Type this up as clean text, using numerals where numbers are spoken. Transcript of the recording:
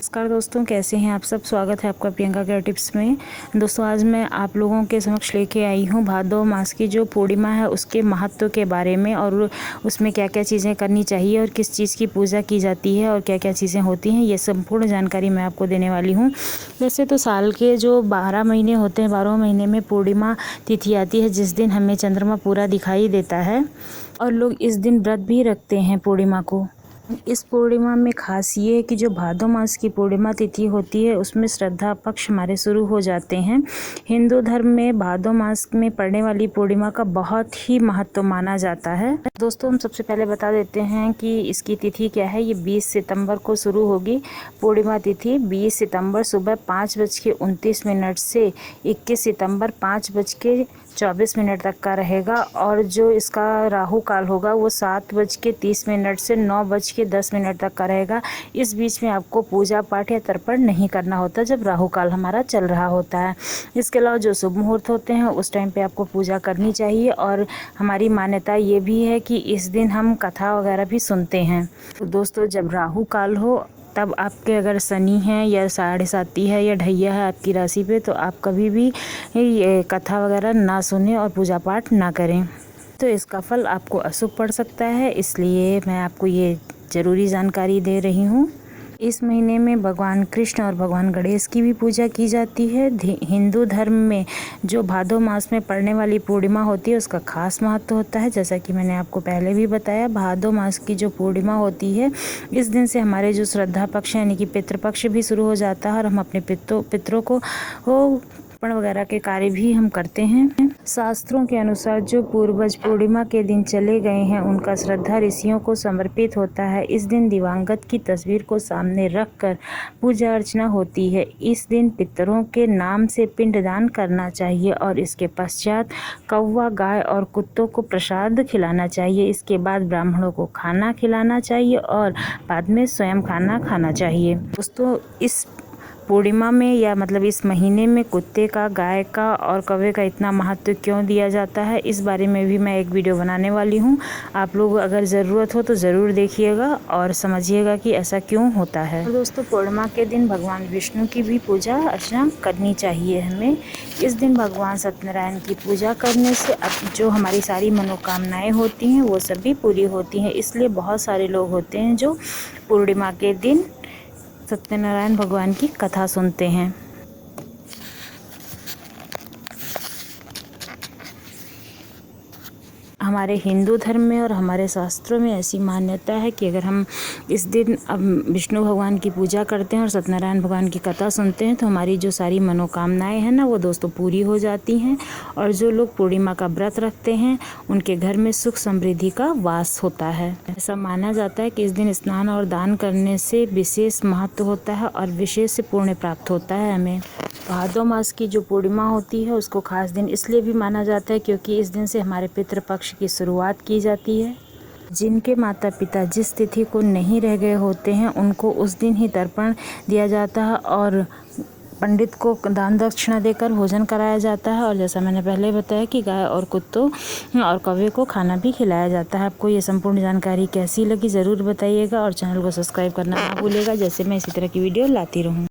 नमस्कार दोस्तों, कैसे हैं आप सब। स्वागत है आपका प्रियंका केयर टिप्स में। दोस्तों, आज मैं आप लोगों के समक्ष लेके आई हूँ भादो मास की जो पूर्णिमा है उसके महत्व के बारे में, और उसमें क्या क्या चीज़ें करनी चाहिए और किस चीज़ की पूजा की जाती है और क्या क्या चीज़ें होती हैं, ये संपूर्ण जानकारी मैं आपको देने वाली हूँ। वैसे तो साल के जो 12 महीने होते हैं, 12 महीने में पूर्णिमा तिथि आती है जिस दिन हमें चंद्रमा पूरा दिखाई देता है, और लोग इस दिन व्रत भी रखते हैं पूर्णिमा को। इस पूर्णिमा में खास ये है कि जो भादो मास की पूर्णिमा तिथि होती है उसमें श्रद्धा पक्ष हमारे शुरू हो जाते हैं। हिंदू धर्म में भादो मास में पड़ने वाली पूर्णिमा का बहुत ही महत्व माना जाता है। दोस्तों, हम सबसे पहले बता देते हैं कि इसकी तिथि क्या है। ये 20 सितंबर को शुरू होगी। पूर्णिमा तिथि 20 सितंबर सुबह 5:29 से 21 सितंबर 5:24 तक का रहेगा, और जो इसका राहु काल होगा वो 7:30 से 9:10 तक का रहेगा। इस बीच में आपको पूजा पाठ या तर्पण नहीं करना होता जब राहु काल हमारा चल रहा होता है। इसके अलावा जो शुभ मुहूर्त होते हैं उस टाइम पे आपको पूजा करनी चाहिए, और हमारी मान्यता ये भी है कि इस दिन हम कथा वगैरह भी सुनते हैं। तो दोस्तों, जब राहु काल हो तब आपके अगर शनि है या 7.5 है या ढैया है आपकी राशि पे, तो आप कभी भी ये कथा वगैरह ना सुने और पूजा पाठ ना करें, तो इसका फल आपको अशुभ पड़ सकता है। इसलिए मैं आपको ये ज़रूरी जानकारी दे रही हूँ। इस महीने में भगवान कृष्ण और भगवान गणेश की भी पूजा की जाती है। हिंदू धर्म में जो भादो मास में पड़ने वाली पूर्णिमा होती है उसका खास महत्व होता है। जैसा कि मैंने आपको पहले भी बताया, भादो मास की जो पूर्णिमा होती है इस दिन से हमारे जो श्रद्धा पक्ष यानी कि पितृपक्ष भी शुरू हो जाता है, और हम अपने पितरों को तर्पण वगैरह के कार्य भी हम करते हैं। शास्त्रों के अनुसार जो पूर्वज पूर्णिमा के दिन चले गए हैं उनका श्रद्धा ऋषियों को समर्पित होता है। इस दिन दिवंगत की तस्वीर को सामने रखकर पूजा अर्चना होती है। इस दिन पितरों के नाम से पिंडदान करना चाहिए, और इसके पश्चात कौवा, गाय और कुत्तों को प्रसाद खिलाना चाहिए। इसके बाद ब्राह्मणों को खाना खिलाना चाहिए और बाद में स्वयं खाना खाना चाहिए। दोस्तों, इस पूर्णिमा में या मतलब इस महीने में कुत्ते का, गाय का और कौवे का इतना महत्व क्यों दिया जाता है, इस बारे में भी मैं एक वीडियो बनाने वाली हूँ। आप लोग अगर ज़रूरत हो तो ज़रूर देखिएगा और समझिएगा कि ऐसा क्यों होता है। और दोस्तों, पूर्णिमा के दिन भगवान विष्णु की भी पूजा अर्चना करनी चाहिए हमें। इस दिन भगवान सत्यनारायण की पूजा करने से अब जो हमारी सारी मनोकामनाएँ होती हैं वो सभी पूरी होती हैं। इसलिए बहुत सारे लोग होते हैं जो पूर्णिमा के दिन सत्यनारायण भगवान की कथा सुनते हैं। हमारे हिंदू धर्म में और हमारे शास्त्रों में ऐसी मान्यता है कि अगर हम इस दिन विष्णु भगवान की पूजा करते हैं और सत्यनारायण भगवान की कथा सुनते हैं तो हमारी जो सारी मनोकामनाएं हैं ना वो दोस्तों पूरी हो जाती हैं। और जो लोग पूर्णिमा का व्रत रखते हैं उनके घर में सुख समृद्धि का वास होता है। ऐसा माना जाता है कि इस दिन स्नान और दान करने से विशेष महत्व होता है और विशेष पुण्य प्राप्त होता है हमें। भादो मास की जो पूर्णिमा होती है उसको खास दिन इसलिए भी माना जाता है क्योंकि इस दिन से हमारे पितृपक्ष की शुरुआत की जाती है। जिनके माता पिता जिस तिथि को नहीं रह गए होते हैं उनको उस दिन ही तर्पण दिया जाता है, और पंडित को दान दक्षिणा देकर भोजन कराया जाता है। और जैसा मैंने पहले बताया कि गाय और कुत्तों और कौवे को खाना भी खिलाया जाता है। आपको ये संपूर्ण जानकारी कैसी लगी ज़रूर बताइएगा, और चैनल को सब्सक्राइब करना ना भूलिएगा, जैसे मैं इसी तरह की वीडियो लाती रहूँ।